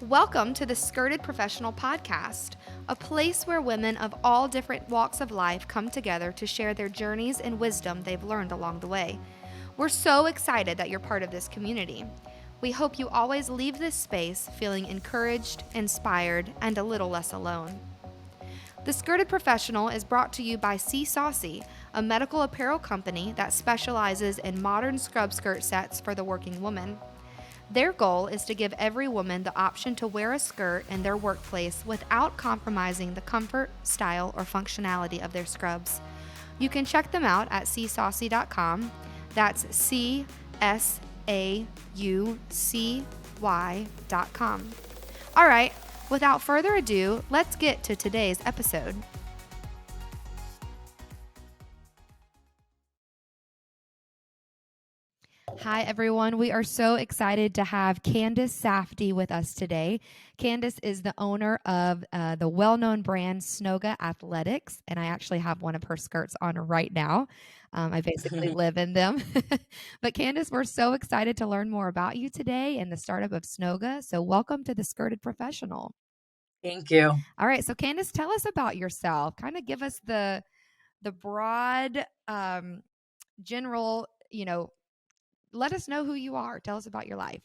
Welcome to the Skirted Professional Podcast, a place where women of all different walks of life come together to share their journeys and wisdom they've learned along the way. We're so excited that you're part of this community. We hope you always leave this space feeling encouraged, inspired, and a little less alone. The Skirted Professional is brought to you by C Saucy, a medical apparel company that specializes in modern scrub skirt sets for the working woman. Their goal is to give every woman the option to wear a skirt in their workplace without compromising the comfort, style, or functionality of their scrubs. You can check them out at csaucy.com. That's CSAUCY.com. All right, without further ado, let's get to today's episode. Hi, everyone. We are so excited to have Candice Safdieh with us today. Candice is the owner of the well-known brand Snoga Athletics, and I actually have one of her skirts on right now. I basically live in them. But Candice, we're so excited to learn more about you today and the startup of Snoga. So welcome to the Skirted Professional. Thank you. All right. So Candice, tell us about yourself. Kind of give us the broad, general, let us know who you are. Tell us about your life.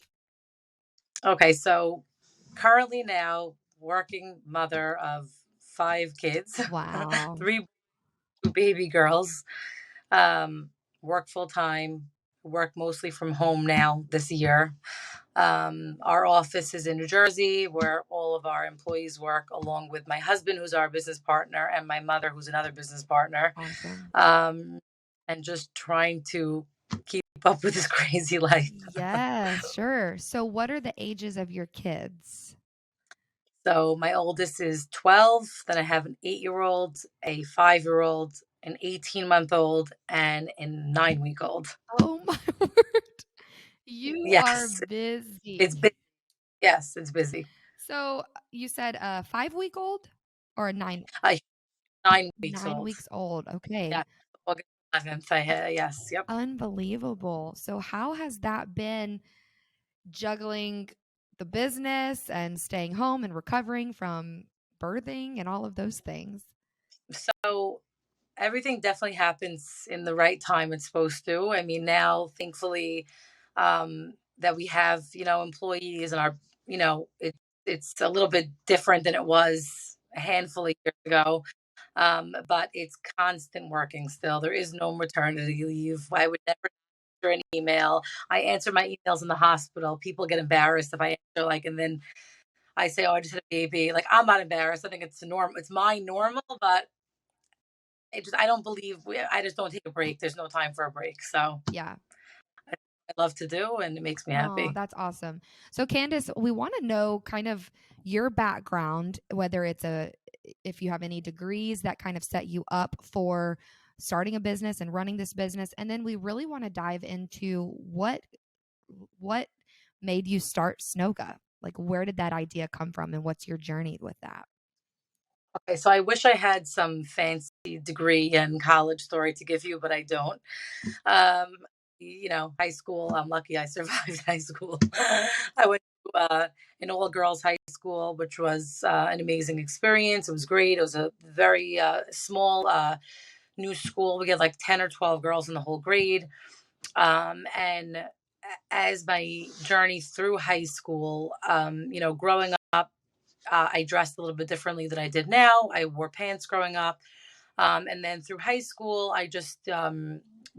Okay, so currently now working mother of 5 kids. Wow. 3 baby girls. Work full time, work mostly from home now this year. Our office is in New Jersey, where all of our employees work, along with my husband, who's our business partner, and my mother, who's another business partner. Awesome. And just trying to keep up with this crazy life. Yes, sure. So what are the ages of your kids? So my oldest is 12. Then I have an 8-year-old, a 5-year-old, an 18-month-old, and a 9-week-old. Oh my word. You are Yes, busy. it's busy. Yes, it's busy. So you said a 5-week-old or a 9 9 weeks 9 old. weeks old. Okay. Yeah, August 11th. I had, yes, yep. Unbelievable. So how has that been, juggling the business and staying home and recovering from birthing and all of those things? So everything definitely happens in the right time it's supposed to. I mean, now, thankfully, that we have, employees and it's a little bit different than it was a handful of years ago. But it's constant working still. There is no maternity leave. I would never answer an email. I answer my emails in the hospital. People get embarrassed if I answer, and then I say, "Oh, I just had a baby." Like, I'm not embarrassed. I think it's normal. It's my normal, but I don't believe I just don't take a break. There's no time for a break. So Yeah. I love to do, and it makes me Oh, happy. that's awesome. So Candice, we want to know kind of your background, whether if you have any degrees that kind of set you up for starting a business and running this business. And then we really want to dive into what made you start Snoga? Like, where did that idea come from and what's your journey with that? Okay, so I wish I had some fancy degree and college story to give you, but I don't. Um, high school, I'm lucky I survived high school. I went to an all girls high school, which was an amazing experience. It was great. It was a very small new school. We had like 10 or 12 girls in the whole grade. And as my journey through high school, growing up, I dressed a little bit differently than I did now. I wore pants growing up. And then through high school, I just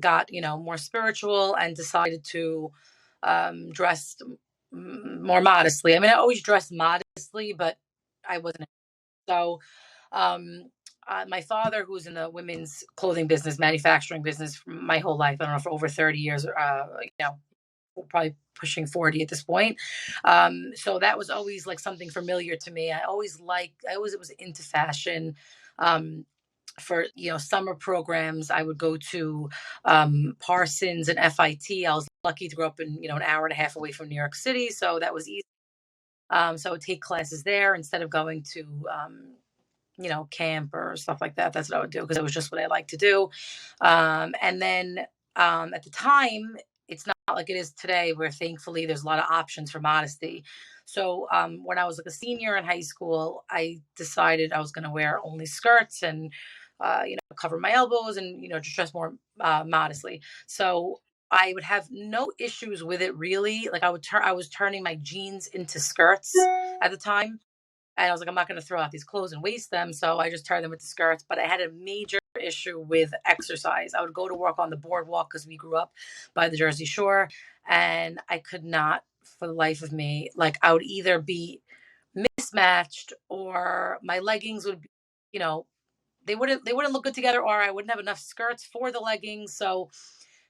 got, more spiritual and decided to dress more modestly. I mean, I always dressed modestly, but I wasn't. So my father, who's in the women's clothing business, manufacturing business for my whole life, I don't know, for over 30 years, probably pushing 40 at this point. So that was always like something familiar to me. I always was into fashion. For summer programs, I would go to Parsons and FIT. I was lucky to grow up in an hour and a half away from New York City, so that was easy. So I would take classes there instead of going to camp or stuff like that. That's what I would do because it was just what I like to do. And then at the time, it's not like it is today, where thankfully there's a lot of options for modesty. So when I was like a senior in high school, I decided I was going to wear only skirts and cover my elbows and just dress more modestly. So I would have no issues with it really. Like I was turning my jeans into skirts at the time. And I was like, I'm not going to throw out these clothes and waste them. So I just turned them into skirts. But I had a major issue with exercise. I would go to work on the boardwalk because we grew up by the Jersey Shore. And I could not, for the life of me, like I would either be mismatched or my leggings would be, you know, they wouldn't look good together, or I wouldn't have enough skirts for the leggings. So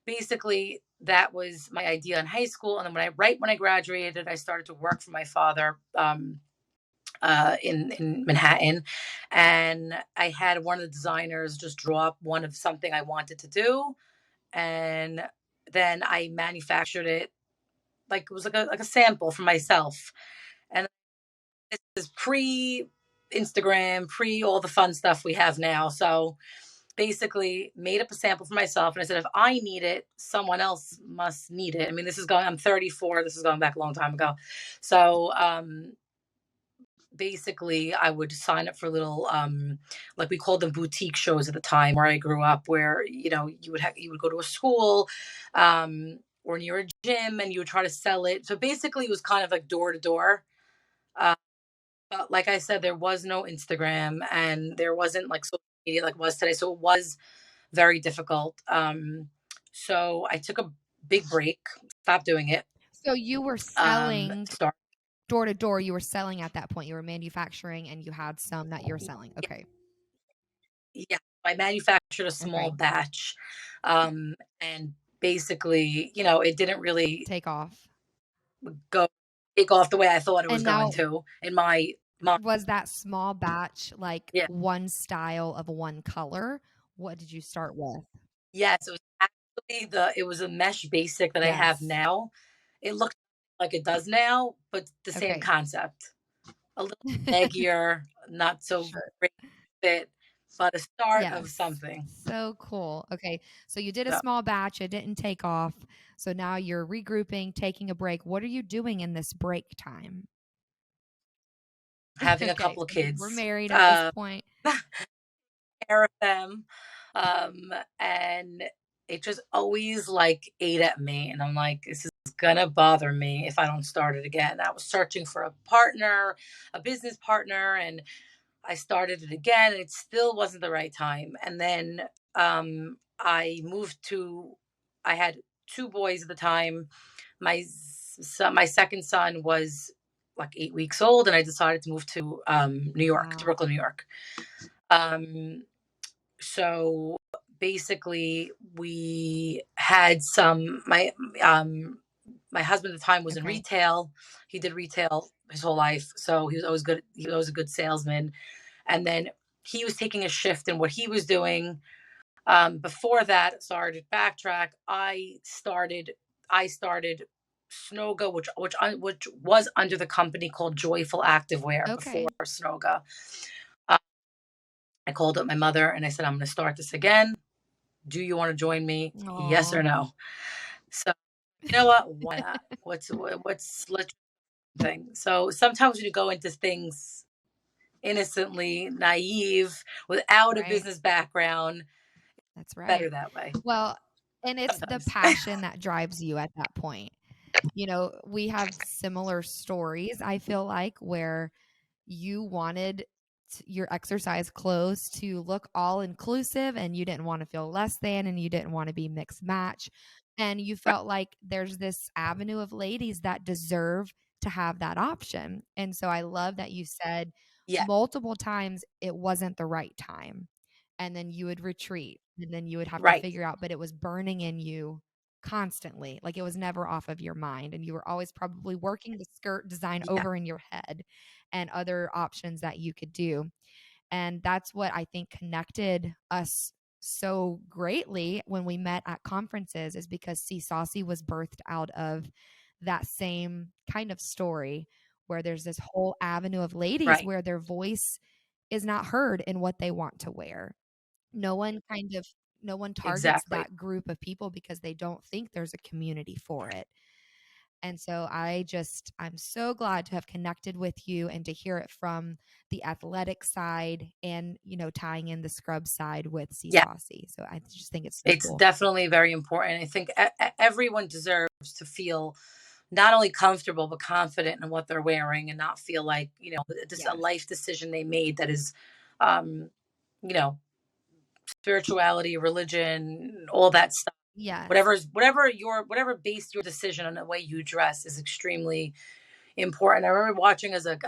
basically that was my idea in high school. And then right when I graduated, I started to work for my father. In Manhattan, and I had one of the designers just draw up one of something I wanted to do, and then I manufactured it like it was like a sample for myself. And this is pre Instagram, pre all the fun stuff we have now. So basically made up a sample for myself, and I said if I need it, someone else must need it. I mean, I'm 34, this is going back a long time ago. So basically I would sign up for little like we called them boutique shows at the time where I grew up, where you would go to a school or near a gym and you would try to sell it. So basically it was kind of like door to door. But like I said, there was no Instagram and there wasn't like social media like it was today, so it was very difficult. So I took a big break, stopped doing it. So you were selling Start door to door. You were selling at that point. You were manufacturing and you had some that you were selling. Okay. Yeah, I manufactured a small Okay. batch, and basically, it didn't really Take off. go take off the way I thought it was And going now, to in my mind. was that small batch like Yeah. one style of one color? What did you start with? Yes, it was actually it was a mesh basic that I have Yes. now. It looked like it does now, but the same Okay. concept. A little leggier, not so Sure. great fit, but a start of Yes. something. So cool. Okay. So you did a So small batch, it didn't take off. So now you're regrouping, taking a break. What are you doing in this break time? having a Okay. couple of You were kids. married at this point. Care of them. And it just always like ate at me. And I'm like, this is gonna bother me if I don't start it again. I was searching for a partner, a business partner, and I started it again, and it still wasn't the right time. And then I moved to, I had two boys at the time. My second son was like 8 weeks old, and I decided to move to New York, to Wow. Brooklyn, New York. Um, so basically we had some my husband at the time was in Okay. retail. He did retail his whole life, so he was always good. He was always a good salesman. And then he was taking a shift in what he was doing. Before that, sorry to backtrack, I started Snoga, which was under the company called Joyful Activewear before Okay. Snoga. uh, I called up my mother and I said, I'm going to start this again. Do you want to join me? Yes Aw. or no? So you know what? Why not? Let's thing. So sometimes when you go into things innocently, naive, without a Right. business background, That's better right. that way. Well, and it's the Sometimes. passion that drives you at that point. We have similar stories, I feel like, where you wanted your exercise clothes to look all inclusive and you didn't want to feel less than and you didn't want to be mixed match. And you Right. felt like there's this avenue of ladies that deserve to have that option. And so I love that you said Yeah. multiple times it wasn't the right time. And then you would retreat and then you would have to Right. figure out, but it was burning in you constantly. Like it was never off of your mind. And you were always probably working the skirt design Yeah. over in your head and other options that you could do. And that's what I think connected us so greatly when we met at conferences, is because See Saucy was birthed out of that same kind of story, where there's this whole avenue of ladies Right. where their voice is not heard in what they want to wear. No one kind of no one targets Exactly. that group of people because they don't think there's a community for it. And so I'm so glad to have connected with you and to hear it from the athletic side and, tying in the scrub side with Yeah, Saucy. So I just think it's so it's cool. definitely very important. I think everyone deserves to feel not only comfortable but confident in what they're wearing and not feel like, just a Yes. life decision they made that is, um, you know, spirituality, religion, all that stuff. Yes. Whatever based your decision on the way you dress is extremely important. I remember watching as a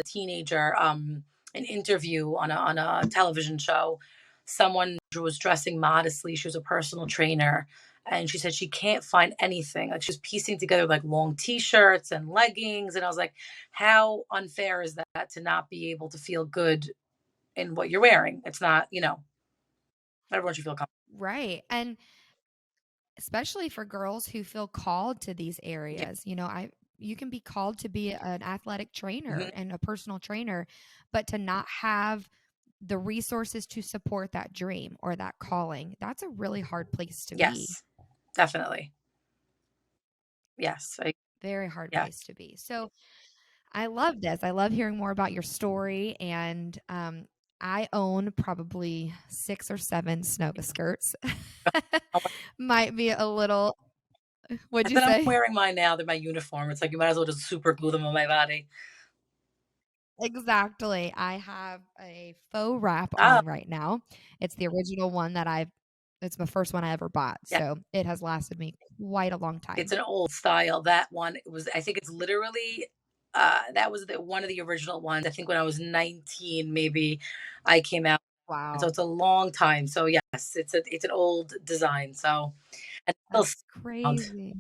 teenager, an interview on a television show. Someone who was dressing modestly. She was a personal trainer, and she said she can't find anything. Like she's piecing together like long t-shirts and leggings, and I was like, how unfair is that to not be able to feel good in what you're wearing? It's not, everyone should feel comfortable. Right. And especially for girls who feel called to these Yeah. areas. You can be called to be an athletic trainer Mhm. and a personal trainer, but to not have the resources to support that dream or that calling, that's a really hard place to be. Yes, definitely. Yes. Very hard Yeah. place to be. So I love this. I love hearing more about your story. And I own probably 6 or 7 Snoga skirts. Might be a little, what'd I you said I'm say? wearing mine now. They're my uniform. It's like you might as well just super glue them on my body. Exactly. I have a faux wrap Oh, on right now. It's the original one it's the first one I ever bought. yeah. So it has lasted me quite a long It's time. an old style. That one it was. I think it's literally. That was one of the original ones. I think when I was 19, maybe I came out. And so Wow. it's a long time. So yes, it's an old design. So and it's still That's around. crazy.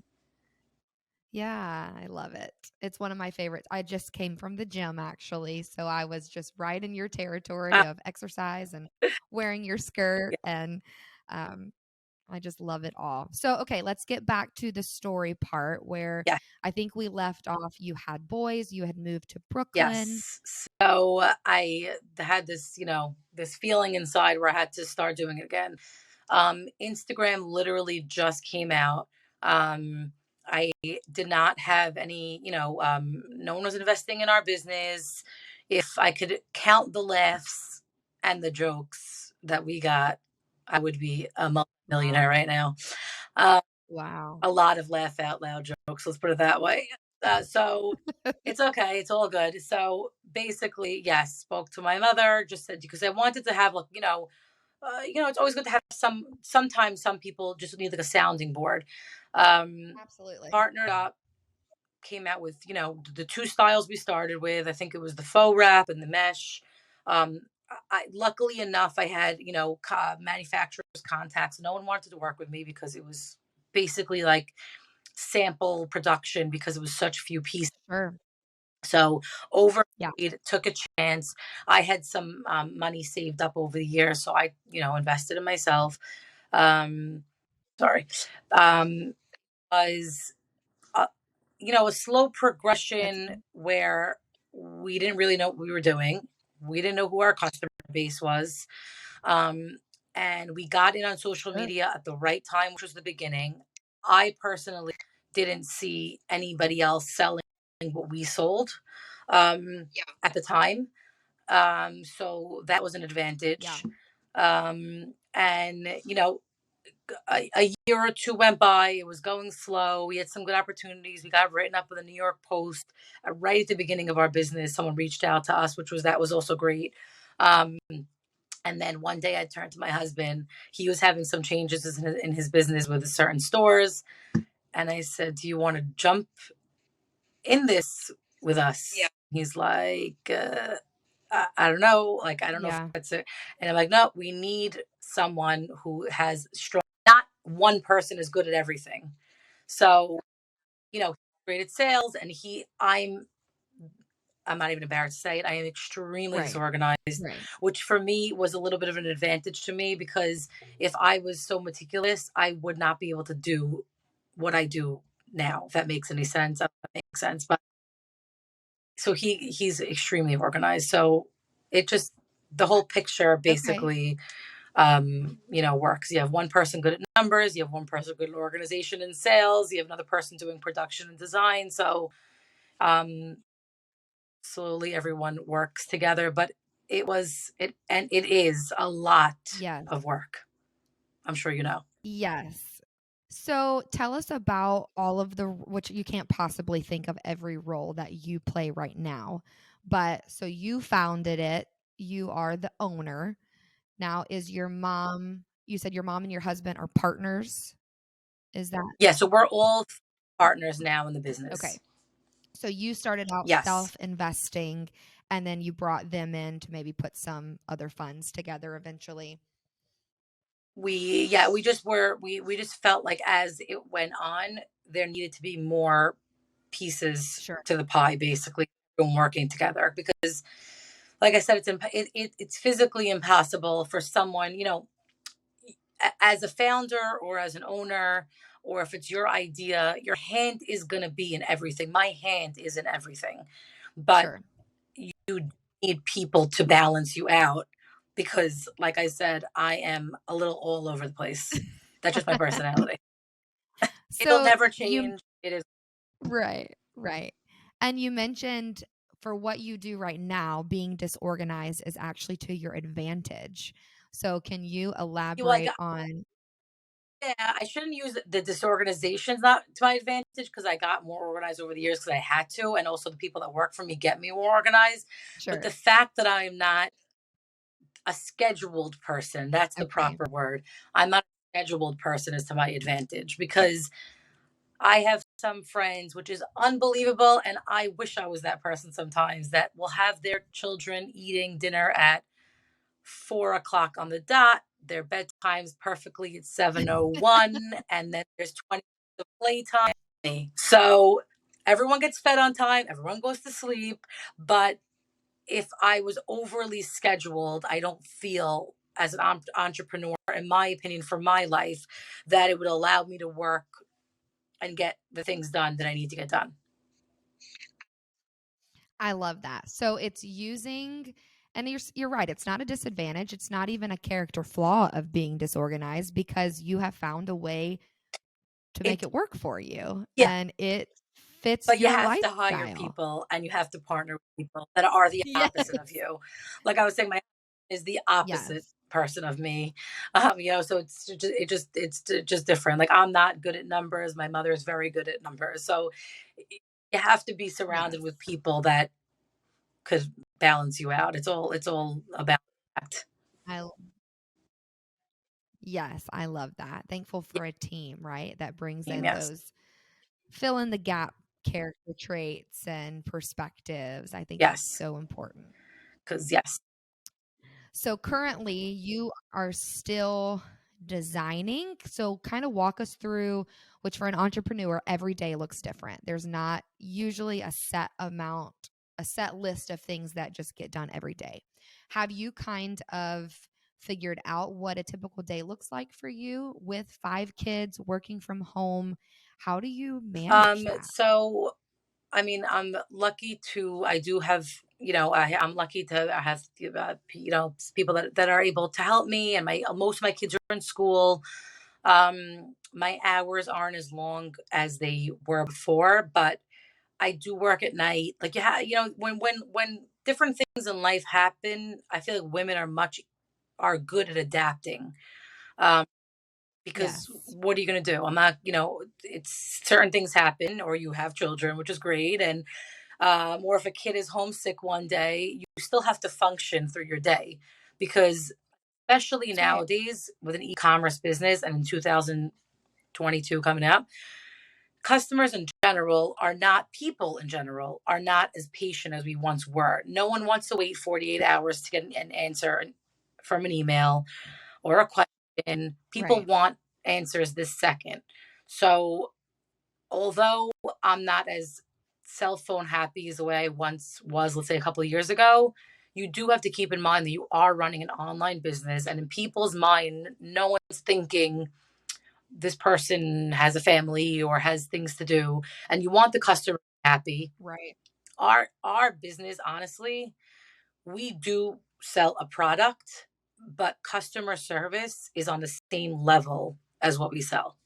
Yeah, I love it. It's one of my favorites. I just came from the gym actually, so I was just right in your territory Uh, of exercise and wearing your skirt yeah, and um I just love it all. So, okay, let's get back to the story part where yeah. I think we left off. You had boys, you had moved to Brooklyn. Yes. So I had this, this feeling inside where I had to start doing it again. Instagram literally just came out. I did not have any, no one was investing in our business. If I could count the laughs and the jokes that we got, I would be a Wow. multi-millionaire right now. Uh, Wow. a lot of laugh out loud jokes. Let's put it that way. So it's okay. It's all good. So basically, yes, spoke to my mother. Just said because I wanted to have like it's always good to have Sometimes some people just need like a sounding board. Um, Absolutely. Partnered up, came out with the two styles we started with. I think it was the faux wrap and the mesh. Luckily enough, I had manufacturers contacts. No one wanted to work with me because it was basically like sample production because it was such few pieces. Sure. So Yeah. overpaid, took a chance. I had some money saved up over the years, so I invested in myself. Um, sorry, was uh, a slow That's progression where we didn't really know what we were doing. We didn't know who our customer base was. Um, and we got in on social sure. media at the right time, which was the beginning. I personally didn't see anybody else selling what we sold at the time. So that was an Yeah. advantage. And, a year or two went by. It was going slow. We had some good opportunities. We got written up with the New York Post right at the beginning of our business. Someone reached out to us, that was also great. Um, and then one day I turned to my husband. He was having some changes in his business with certain stores. And I said, do you want to jump in this with us? Yeah. He's like, I don't know. Like, I don't know if Yeah. that's it. And I'm like, no, we need someone who has strong, not one person is good at everything. So, great at sales. And I'm not even embarrassed to say it. I am extremely Right. disorganized, Right. which for me was a little bit of an advantage to me because if I was so meticulous, I would not be able to do what I do now, if that makes any sense. I don't know if that makes sense. But so he's extremely organized. So it just the whole picture Okay. basically works. You have one person good at numbers, you have one person good at organization and sales, you have another person doing production and design. So um, slowly everyone works together, but it is a lot Yes. of work. I'm sure you know. Yes. So tell us about all of the, which you can't possibly think of every role that you play right now. But so you founded it, you are the owner. Now, is your mom, you said your mom and your husband are partners? Is that Yeah, so we're all partners now in the business. okay? So you started out Yes. self investing and then you brought them in to maybe put some other funds together eventually. We just felt like as it went on, there needed to be more pieces Sure, to the pie, basically, from working together. Because, like I said, it's physically impossible for someone, as a founder or as an owner, or if it's your idea, your hand is going to be in everything. My hand is in everything, but sure. you need people to balance you out because, like I said, I am a little all over the place. That's just my personality. It'll So never you change. It is. right, right. And you mentioned for what you do right now, being disorganized is actually to your advantage. So can you You like elaborate on Yeah, I shouldn't use the disorganizations not to my advantage because I got more organized over the years because I had to, and also the people that work for me get me more organized. But sure. the fact that I am not a scheduled person, that's the Okay. proper word. I'm not a scheduled person is to my advantage because I have some friends, which is unbelievable, and I wish I was that person sometimes that will have their children eating dinner at 4 o'clock on the dot. Their bedtime's perfectly at 7:01, and then there's 20 minutes of playtime. So everyone gets fed on time, everyone goes to sleep. But if I was overly scheduled, I don't feel as an entrepreneur, in my opinion, for my life, that it would allow me to work and get the things done that I need to get done. I love that. So it's using and you're right, it's not a disadvantage. It's not even a character flaw of being disorganized because you have found a way to make It, it work for you yeah, and it fits but you your have to hire lifestyle. people and you have to partner with people that are the Yes. opposite of you. Like I was saying, my husband is the opposite Yes. person of me. So it's just different. Like I'm not good at numbers. My mother is very good at numbers. So you have to be surrounded Yes. with people that could balance you out. It's all about that. I yes, I love that. Thankful Yeah, for a team, right? That brings in yes, those fill in the gap character traits and perspectives. I think that's yes, so important. because yes, So currently you are still designing. So kind of walk us through which for an entrepreneur every day looks different. There's not usually a set amount, a set list of things that just get done every day. Have you kind of figured out what a typical day looks like for you with 5 kids working from home? How do you manage that? so I mean, I do have, I'm lucky to have, people that are able to help me. And most of my kids are in school. My hours aren't as long as they were before, but I do work at night. Like, when different things in life happen, I feel like women are good at adapting. Um, because Yes. what are you going to do? I'm not, it's certain things happen or you have children, which is great. And or if a kid is homesick one day, you still have to function through your day because, especially That's right. nowadays with an e-commerce business and in 2022 coming up, customers in general are not people in general are not as patient as we once were. No one wants to wait 48 hours to get an answer from an email or a question. People Right. want answers this second. So although I'm not as cell phone happy as the way I once was, let's say a couple of years ago, you do have to keep in mind that you are running an online business. And in people's mind, no one's thinking this person has a family or has things to do. And you want the customer happy. Right. Our business, honestly, we do sell a product, but customer service is on the same level as what we sell.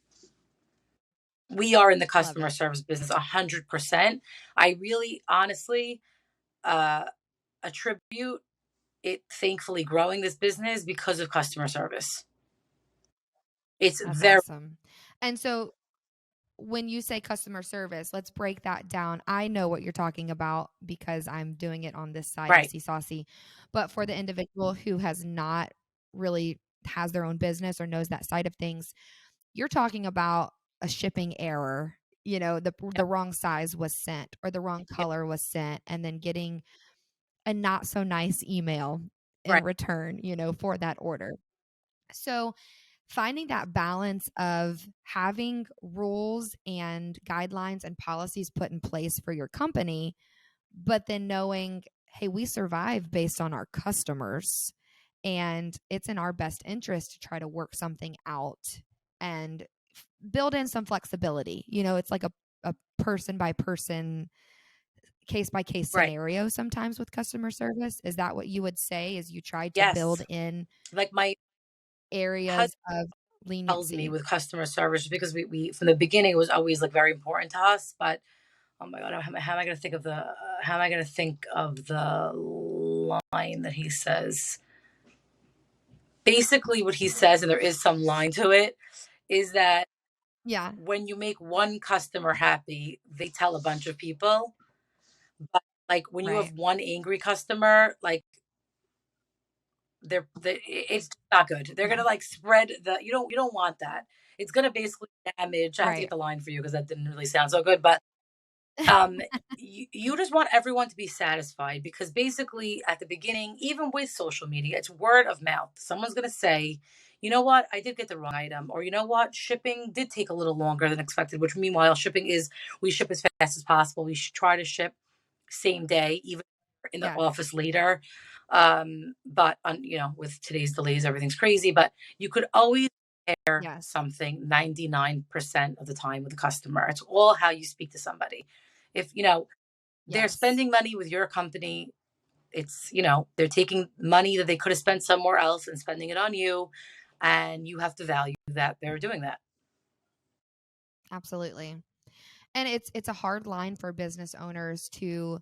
We are in the Love customer it. service business 100%. I really honestly uh, attribute it thankfully growing this business because of customer service. It's That's very awesome. And so when you say customer service, let's break that down. I know what you're talking about because I'm doing it on this side of right. Seasaucy. But for the individual who has not really has their own business or knows that side of things, you're talking about a shipping error. The Yep. wrong size was sent or the wrong Yep. color was sent, and then getting a not so nice email in Right. return, for that order. So finding that balance of having rules and guidelines and policies put in place for your company, but then knowing, hey, we survive based on our customers, and it's in our best interest to try to work something out and build in some flexibility. It's like a person by person, case by case Right. scenario sometimes with customer service. Is that what you would say, is you try to build Yes. in Like my husband areas of tells me leniency? with customer service because we from the beginning it was always like very important to us. But oh my god, how am I going to think of the how am I going to think of the line that he says? Basically, what he says, and there is some line to it, is that Yeah, when you make one customer happy, they tell a bunch of people. But like when you right. have one angry customer, like it's not good. They're gonna No. like spread the you don't want that. It's gonna basically damage. I have to get Right. the line for you because that didn't really sound so good, but um you just want everyone to be satisfied because basically at the beginning, even with social media, it's word of mouth. Someone's gonna say, you know what, I did get the wrong item, or you know what, shipping did take a little longer than expected, which meanwhile shipping is we ship as fast as possible. We should try to ship same day, even in the Yes. office later. But on, with today's delays, everything's crazy. But you could always share Yes. something 99% of the time with the customer. It's all how you speak to somebody. If they're Yes. spending money with your company, it's they're taking money that they could have spent somewhere else and spending it on you, and you have to value that they're doing that. Absolutely. And it's a hard line for business owners to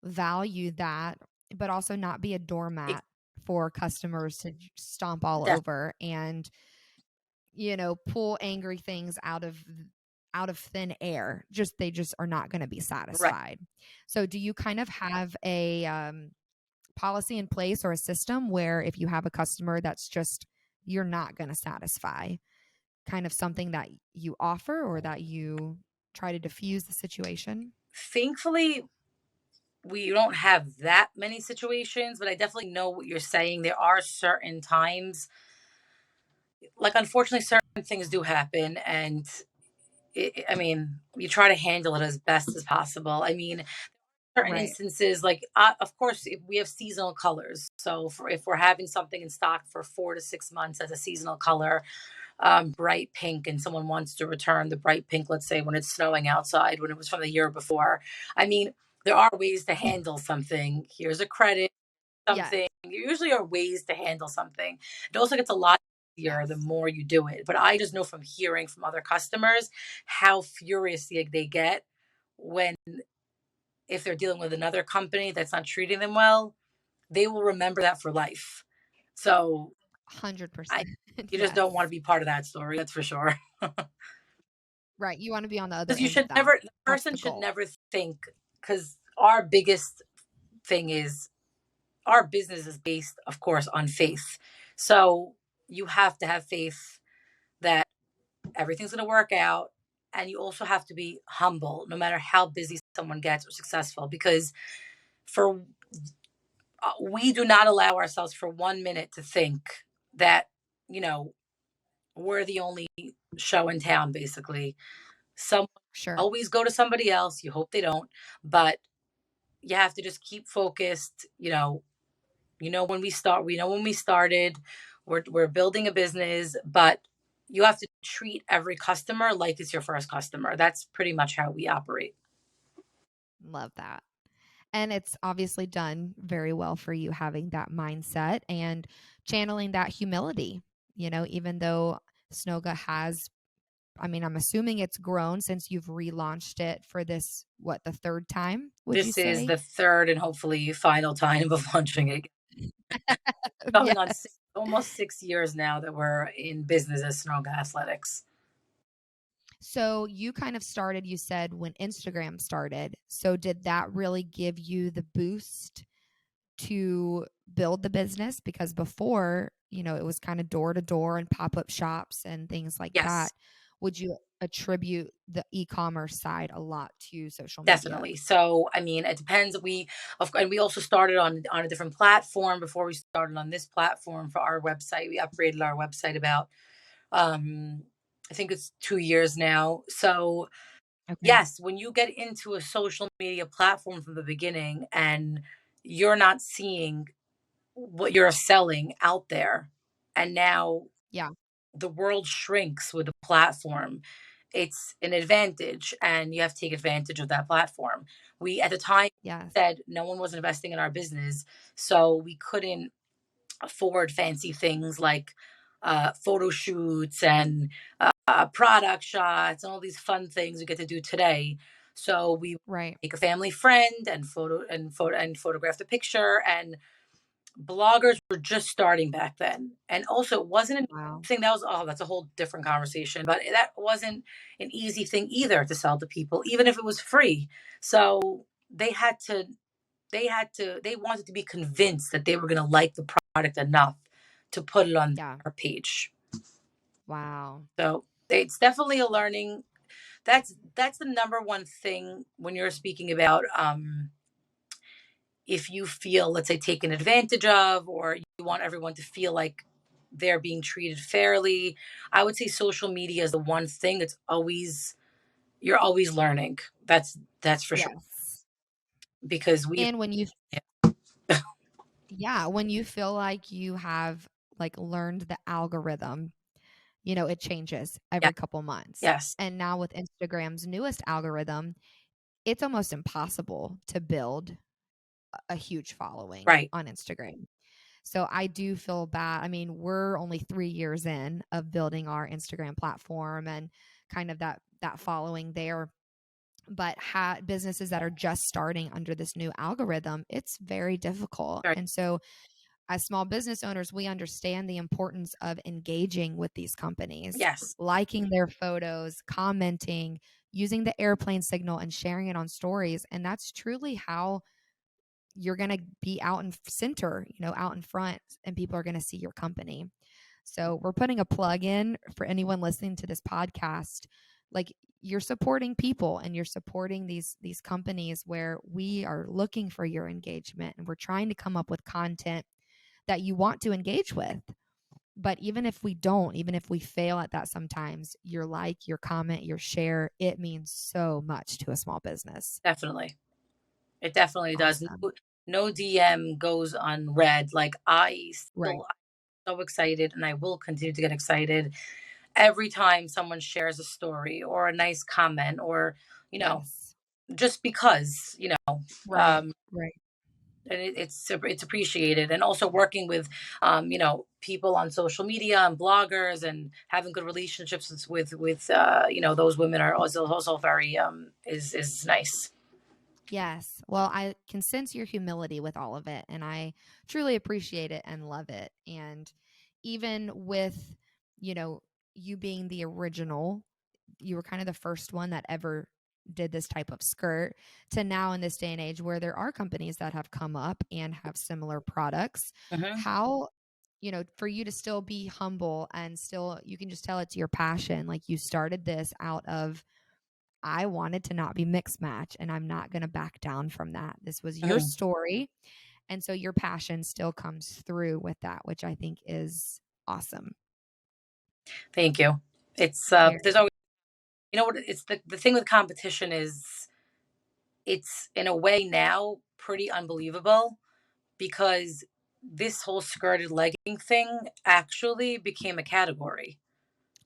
value that, but also not be a It's doormat for customers to stomp all definitely over and, pull angry things out of thin air. They just are not going to be right. satisfied. So do you kind of have a policy in place or a system where if you have a customer that's just you're not going to satisfy, kind of something that you offer or that you try to diffuse the situation? Thankfully, we don't have that many situations, but I definitely know what you're saying. There are certain times, like unfortunately, certain things do happen, and I mean, you try to handle it as best as possible. I mean, certain Right. instances, like of course, if we have seasonal colors. So if we're having something in stock for 4 to 6 months as a seasonal color, bright pink, and someone wants to return the bright pink, let's say when it's snowing outside, when it was from the year before. I mean, there are ways to handle something. Here's a credit, Yes. something. There usually are ways to handle something. It also gets a lot easier the Yes. more you do it. But I just know from hearing from other customers how furious they get when, if they're dealing with another company that's not treating them well, they will remember that for life. So I, 100%. you just Yes. don't want to be part of that story. That's for sure. Right. You want to be on the other Because you end of should that. never, the That's person the should goal. never think, because our biggest thing is our business is based, of course, on faith. So you have to have faith that everything's going to work out. And you also have to be humble, no matter how busy someone gets or successful, because for we do not allow ourselves for 1 minute to think that, you know, we're the only show in town, basically. Some Sure. always go to somebody else. You hope they don't, but you have to just keep focused. We know when we started, we're building a business, but you have to treat every customer like it's your first customer. That's pretty much how we operate. Love that. And it's obviously done very well for you having that mindset and channeling that humility, even though Snoga has, I mean, I'm assuming it's grown since you've relaunched it for this, what, the third time, would you This is say? the third and hopefully final time of launching it. Going on Yes. almost 6 years now that we're in business as Snoga Athletics. So you kind of started, you said, when Instagram started. So did that really give you the boost to build the business? Because before, it was kind of door to door and pop up shops and things like that. Yes, Would you attribute the e-commerce side a lot to social media? definitely. So, I mean, it depends. And we also started on a different platform before we started on this platform for our website. We upgraded our website about, um, I think it's 2 years now. So, Okay. yes, when you get into a social media platform from the beginning and you're not seeing what you're selling out there, and now Yeah. the world shrinks with the platform, it's an advantage and you have to take advantage of that platform. We at the time Yes. said no one was investing in our business, so we couldn't afford fancy things like photo shoots and product shots and all these fun things we get to do today. So we Right. make a family friend and photograph the picture, and bloggers were just starting back then. And also it wasn't a Wow. thing that was, oh, that's a whole different conversation, but that wasn't an easy thing either to sell to people, even if it was free. So they wanted to be convinced that they were going to like the product enough to put it on Yeah. their page. Wow. So it's definitely a learning. That's the number one thing when you're speaking about, if you feel, let's say, taken advantage of, or you want everyone to feel like they're being treated fairly. I would say social media is the one thing that's always, you're always learning. That's for sure. Yes. Because we've, And when you feel like you have like learned the algorithm, it changes yeah, every couple months. yes, And now with Instagram's newest algorithm, it's almost impossible to build a huge following right, on Instagram. So I do feel bad. I mean, we're only 3 years in of building our Instagram platform and kind of that following there. But businesses that are just starting under this new algorithm, it's very difficult. right, And so as small business owners, we understand the importance of engaging with these companies, yes, liking their photos, commenting, using the airplane signal and sharing it on stories. And that's truly how you're going to be out in center, out in front, and people are going to see your company. So we're putting a plug in for anyone listening to this podcast. Like, you're supporting people and you're supporting these companies where we are looking for your engagement, and we're trying to come up with content that you want to engage with. But even if we don't, even if we fail at that sometimes, your like, your comment, your share, it means so much to a small business. definitely. It definitely does. Awesome. No DM goes unread. Like, Right. I'm so excited, and I will continue to get excited every time someone shares a story or a nice comment, or, you know, Yes. just because, Right. um, Right. and it's appreciated. And also working with, people on social media and bloggers and having good relationships with those women are also very, is nice. Yes. Well, I can sense your humility with all of it, and I truly appreciate it and love it. And even with, you know, you being the original, you were kind of the first one that ever did this type of skirt, to now in this day and age where there are companies that have come up and have similar products. Hmm. How, for you to still be humble and still, you can just tell it's your passion. Like, you started this out of, I wanted to not be mixed match, and I'm not going to back down from that. This was your Hmm. story. And so your passion still comes through with that, which I think is awesome. Thank you. It's there's Very. always, what it's, the thing with competition is, it's in a way now pretty unbelievable, because this whole skirted legging thing actually became a category.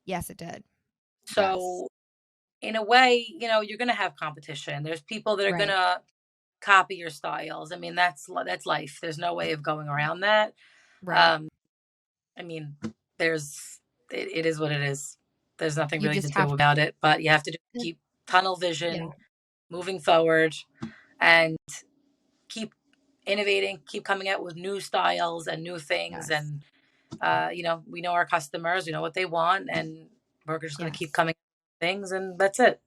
Yes, it did. Yes. So in a way, you're going to have competition. There's people that are going Right. to copy your styles. I mean, that's life. There's no way of going around that. Right. Um, I mean, there's it is what it is. There's nothing You really to just do have about it, but you have to to, keep tunnel yeah. vision, moving forward, and keep innovating, keep coming out with new styles and new things. Yes. And we know our customers, we know what they want, and we're just going to keep Yes. coming with things, and that's it.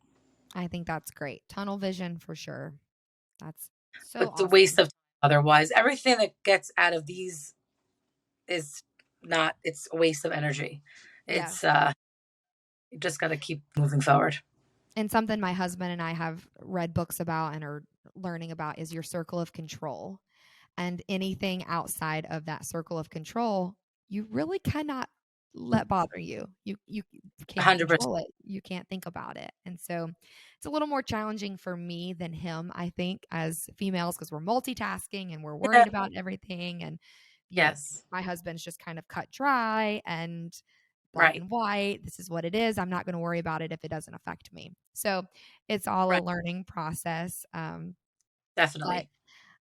I think that's great. Tunnel vision for sure. That's But so it's a waste awesome. of time otherwise. Everything that gets out of these is not. It's a waste of energy. It's Yes. you just got to keep moving forward. And something my husband and I have read books about and are learning about is your circle of control. And anything outside of that circle of control, you really cannot let bother you. You can't 100%. control it. You can't think about it. And so it's a little more challenging for me than him, I think, as females, because we're multitasking and we're Yeah. worried about everything. And Yes. my husband's just kind of cut dry and black Right. and white. This is what it is. I'm not going to worry about it if it doesn't affect me. So it's all a Right. learning process. But Definitely.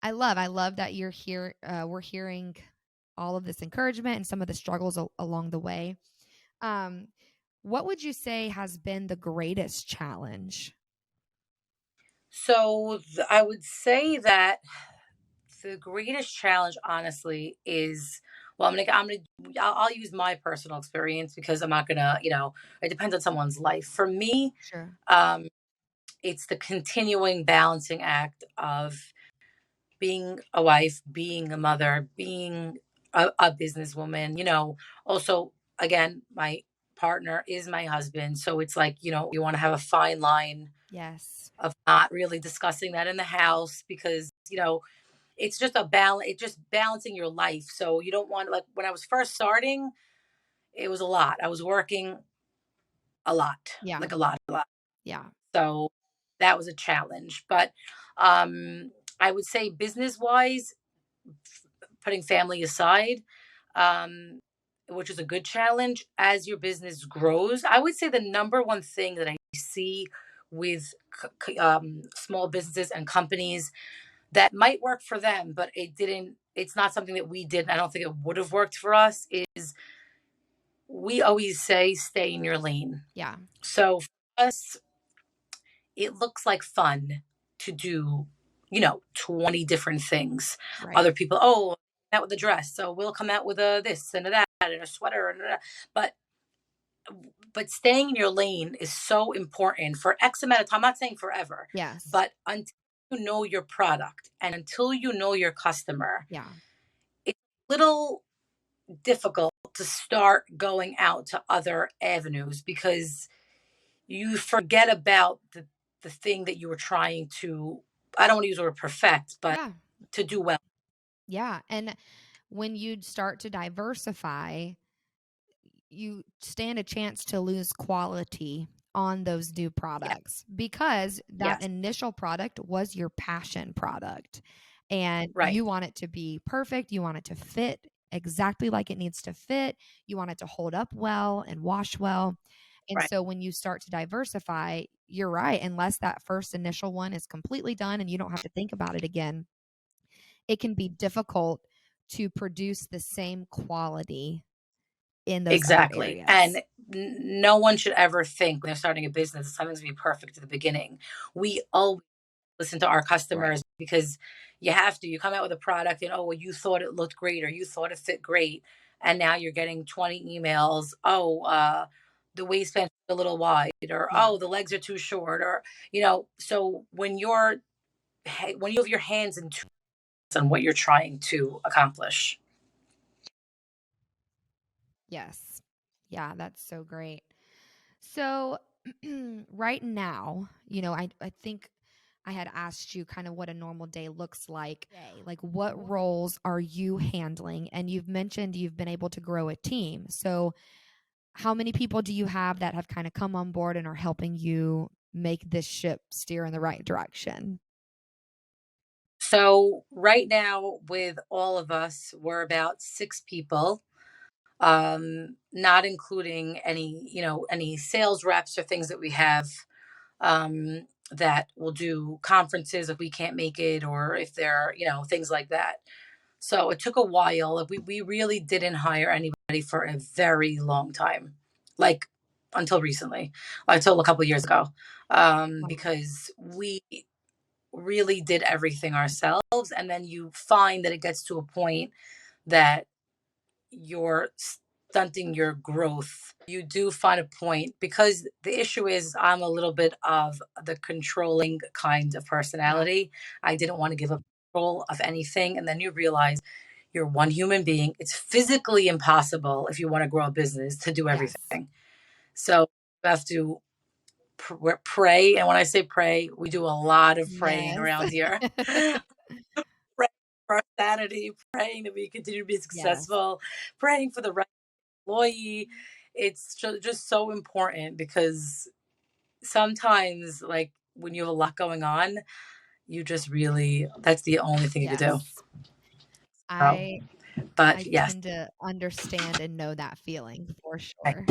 I love that you're here. We're hearing all of this encouragement and some of the struggles along the way. Um, what would you say has been the greatest challenge? So I would say that the greatest challenge, honestly, is well, I'll use my personal experience because I'm not gonna, it depends on someone's life. For me, Sure. um, it's the continuing balancing act of being a wife, being a mother, being a businesswoman. Also, again, my partner is my husband, so it's like you want to have a fine line Yes. of not really discussing that in the house because it's just a balance. It's just balancing your life. So you don't want, like, when I was first starting, it was a lot. I was working a lot, Yeah. like a lot. Yeah. So that was a challenge. But um, I would say business wise, putting family aside, um, which is a good challenge as your business grows. I would say the number one thing that I see with small businesses and companies that might work for them, but it's not something that we did. I don't think it would have worked for us. Is we always say stay in your lane. Yeah. So for us, it looks like fun to do, 20 different things. Right. Other people, oh, out with a dress. So we'll come out with a this and a that and a sweater and but but staying in your lane is so important for X amount of time. I'm not saying forever, Yes. but until you know your product and until you know your customer, Yeah. it's a little difficult to start going out to other avenues because you forget about the thing that you were trying to, I don't want to use the word perfect, but Yeah. to do well. Yeah. And when you start to diversify, you stand a chance to lose quality on those new Yeah. products because that Yes. initial product was your passion product and Right. you want it to be perfect. You want it to fit exactly like it needs to fit. You want it to hold up well and wash well. And Right. so when you start to diversify, you're right. Unless that first initial one is completely done and you don't have to think about it again, it can be difficult to produce the same quality in those other Exactly. And areas. no one should ever think when they're starting a business that something's going to be perfect at the beginning. We always listen to our Right. customers because you have to. You come out with a product and, oh, well, you thought it looked great or you thought it fit great. And now you're getting 20 emails. Oh, the waistband's a little wide, or Yeah. oh, the legs are too short, or, so when you have your hands in tune on what you're trying to accomplish. Yes. Yeah, that's so great. So, right now, I think I had asked you kind of what a normal day looks like. Like, what roles are you handling? And you've mentioned you've been able to grow a team. So, how many people do you have that have kind of come on board and are helping you make this ship steer in the right direction? So right now, with all of us, we're about 6 people, not including any sales reps or things that we have. that will do conferences if we can't make it, or if there are, things like that. So it took a while. Like, we really didn't hire anybody for a very long time, like until recently, until a couple of years ago, Wow. because we really did everything ourselves. And then you find that it gets to a point that you're stunting your growth. You do find a point, because the issue is I'm a little bit of the controlling kind of Yeah. personality. I didn't want to give up control of anything. And then you realize you're one human being. It's physically impossible, if you want to grow a business, to do Yes. everything. So you have to pray. And when I say pray, we do a lot of praying Yes. around here. Praying for our sanity, praying that we continue to be Yes. successful, praying for the right employee. It's just so important, because sometimes, like, when you have a lot going on, you just really, that's the only thing you could do. Yes. So, I but I yes. tend to understand and know that feeling for Okay. sure.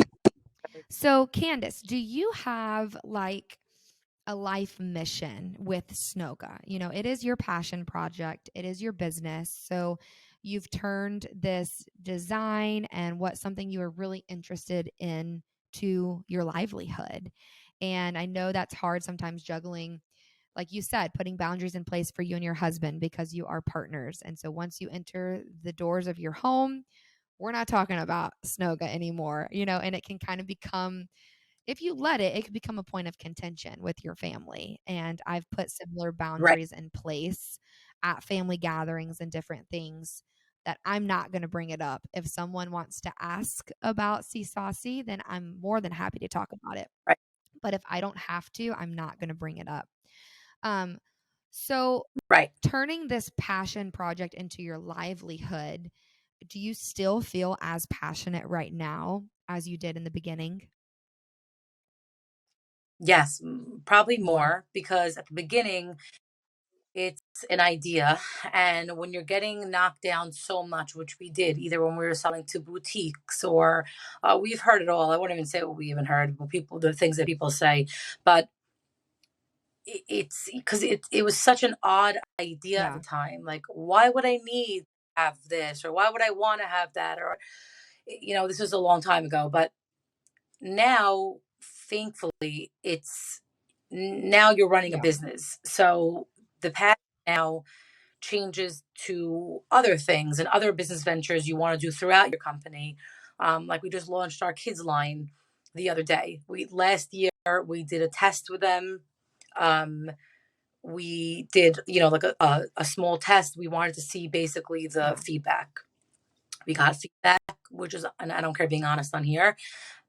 So, Candice, do you have like a life mission with Snoga? You know, it is your passion project, it is your business. So, you've turned this design and what something you are really interested in to your livelihood. And I know that's hard sometimes juggling, like you said, putting boundaries in place for you and your husband because you are partners. And so once you enter the doors of your home, we're not talking about Snoga anymore, and it can kind of become, if you let it, it could become a point of contention with your family. And I've put similar Right. boundaries in place at family gatherings and different things that I'm not going to bring it up. If someone wants to ask about See Saucy, then I'm more than happy to talk about it. Right. But if I don't have to, I'm not going to bring it up. Um, so Right. turning this passion project into your livelihood, do you still feel as passionate right now as you did in the beginning? Yes, probably More. more, because at the beginning it's an idea. And when you're getting knocked down so much, which we did, either when we were selling to boutiques, or we've heard it all. I won't even say what we even heard, but people, the things that people say. But it's because it was such an odd idea at the Yeah. time. Like, why would I need to have this, or why would I want to have that? Or, this was a long time ago. But now, thankfully, it's now you're running a Yeah. business. So the path now changes to other things and other business ventures you want to do throughout your company. Like, we just launched our kids line the other day. We last year we did a test with them. Um, we did, like a small test. We wanted to see basically the Yeah. feedback. We got feedback, which is, and I don't care being honest on here,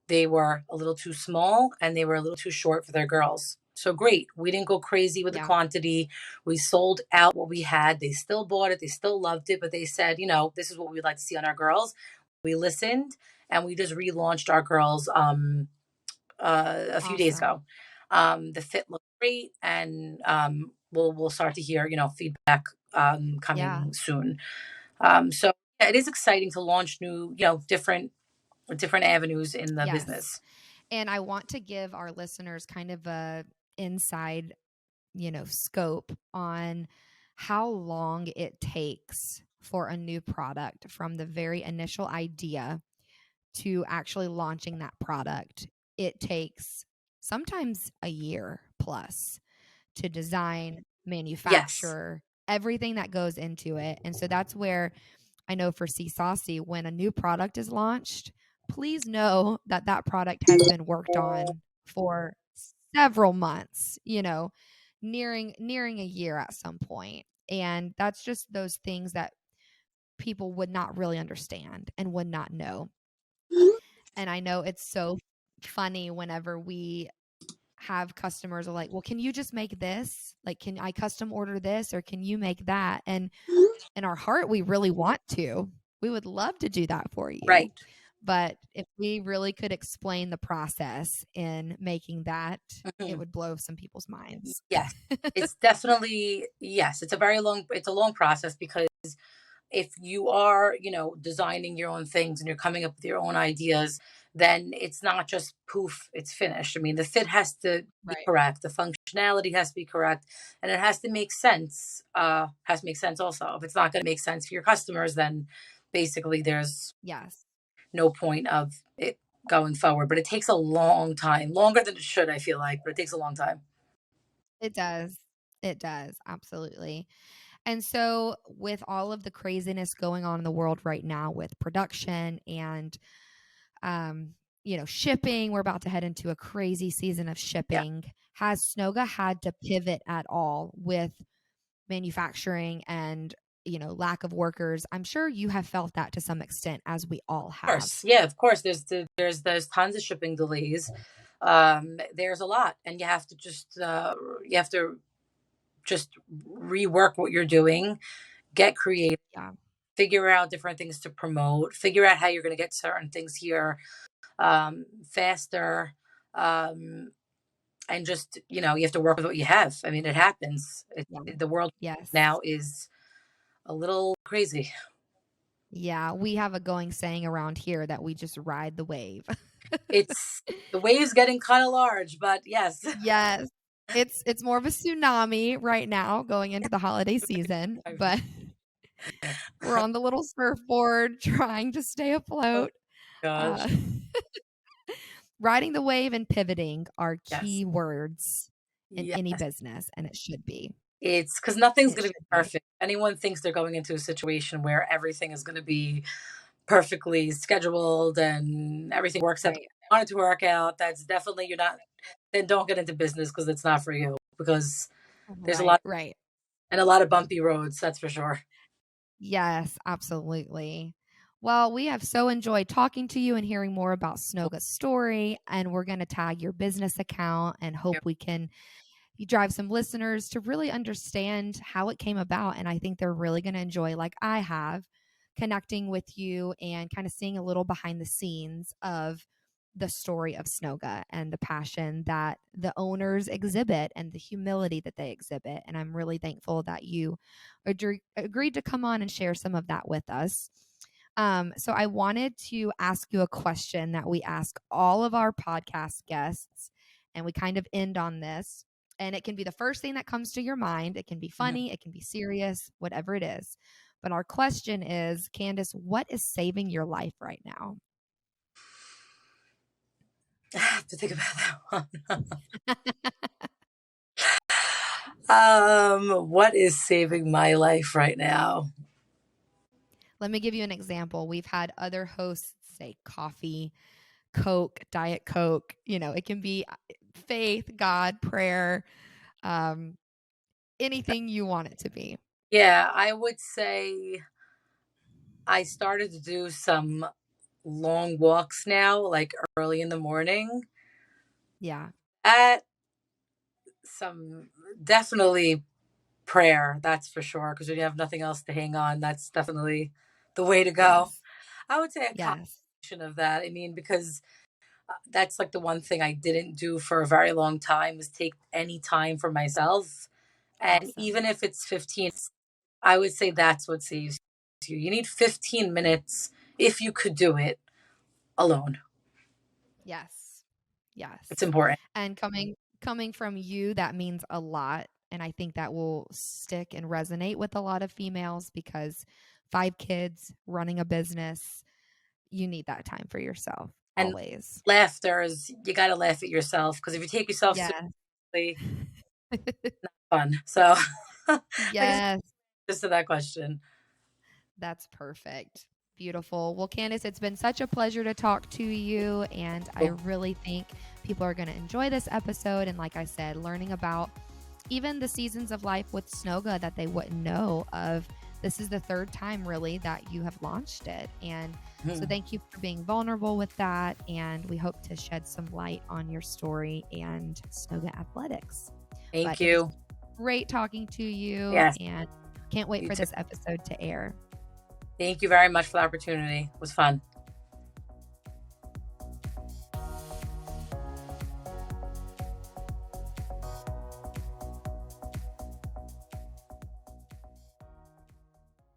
they were a little too small and they were a little too short for their girls. So great. We didn't go crazy with the Yeah. quantity. We sold out what we had. They still bought it. They still loved it, but they said, this is what we'd like to see on our girls. We listened, and we just relaunched our girls a few days Awesome. ago. The fit looked great, and we'll start to hear, feedback Yeah. coming soon. So yeah, it is exciting to launch new, different avenues in the Yes. business. And I want to give our listeners kind of a inside, scope on how long it takes for a new product from the very initial idea to actually launching that product. It takes sometimes a year plus to design, Yes. manufacture, everything that goes into it. And so that's where I know for See Saucy, when a new product is launched, please know that that product has been worked on for several months, nearing a year at some point. And that's just those things that people would not really understand and would not know. And I know it's so funny whenever we have customers are like, "Well, can you just make this? Like, can I custom order this or can you make that?" And in our heart, we really want to. We would love to do that for you. Right. But if we really could explain the process in making that, it Mhm. would blow some people's minds. Yes. It's definitely, yes, it's a long process, because if you are, designing your own things and you're coming up with your own ideas, then it's not just poof, it's finished. I mean, the fit has to be Right. correct, the functionality has to be correct, and it has to make sense. Has to make sense also. If it's not going to make sense for your customers, then basically there's Yes. no point of it going forward. But it takes a long time, longer than it should, I feel like, but it takes a long time. It does. It does. Absolutely. And so, with all of the craziness going on in the world right now with production and, shipping, we're about to head into a crazy season of Yeah. shipping. Has Snoga had to pivot at all with manufacturing and, lack of workers? I'm sure you have felt that to some extent, as we all have. Course. Yeah, of course. There's tons of shipping delays. There's a lot, and you have to just rework what you're doing, get creative, Yeah. figure out different things to promote, figure out how you're going to get certain things here faster, um, and just you have to work with what you have. I mean, it happens. Yeah. The world Yes. now is a little crazy. Yeah. We have a going saying around here that we just ride the wave. It's the wave's getting kind of large, but yes. Yes. It's more of a tsunami right now going into the holiday season, but we're on the little surfboard trying to stay Oh afloat. gosh. Uh, riding the wave and pivoting are Yes. key words in any Yes. business, and it should be. It's because nothing's It going to be should be. perfect. Anyone thinks they're going into a situation where everything is going to be perfectly scheduled and everything works out the way Right. you want it to work out. That's definitely you're not. Then don't get into business because it's not for you. Because there's a Right, lot right. and a lot of bumpy roads. That's for sure. Yes, absolutely. Well, we have so enjoyed talking to you and hearing more about Snoga's story, and we're going to tag your business account and hope we can you drive some listeners to really understand how it came about. And I think they're really going to enjoy, like I have, connecting with you and kind of seeing a little behind the scenes of the story of Snoga and the passion that the owners exhibit and the humility that they exhibit. And I'm really thankful that you agreed to come on and share some of that with us. So I wanted to ask you a question that we ask all of our podcast guests, and we kind of end on this. And it can be the first thing that comes to your mind. It can be Mhm. funny, it can be serious, whatever it is. But our question is, Candice, what is saving your life right now? I have to think about that one. What is saving my life right now? Let me give you an example. We've had other hosts say coffee, Coke, Diet Coke. It can be faith, God, prayer, um, anything you want it to be. Yeah, I would say I started to do some long walks now, like early in the morning. Yeah. At some definitely prayer, that's for sure. Because when you have nothing else to hang on, that's definitely the way to go. Yes. I would say a Yes. combination of that. I mean, because that's like the one thing I didn't do for a very long time was take any time for myself. And Awesome. even if it's 15, I would say that's what saves you. You need 15 minutes if you could do it alone. Yes. It's Yes. important. And coming from you, that means a lot. And I think that will stick and resonate with a lot of females because 5 kids, running a business, you need that time for yourself And always. laughter is, you got to laugh at yourself because if you take yourself Yeah. seriously, fun. So I guess Yes. just to that question. That's perfect. Beautiful. Well, Candice, it's been such a pleasure to talk to you. And I really think people are going to enjoy this episode. And like I said, learning about even the seasons of life with Snoga that they wouldn't know of. This is the third time really that you have launched it. And so thank you for being vulnerable with that. And we hope to shed some light on your story and Snoga Athletics. Thank But it was you. great talking to you Yes. and can't wait You for too. this episode to air. Thank you very much for the opportunity. It was fun.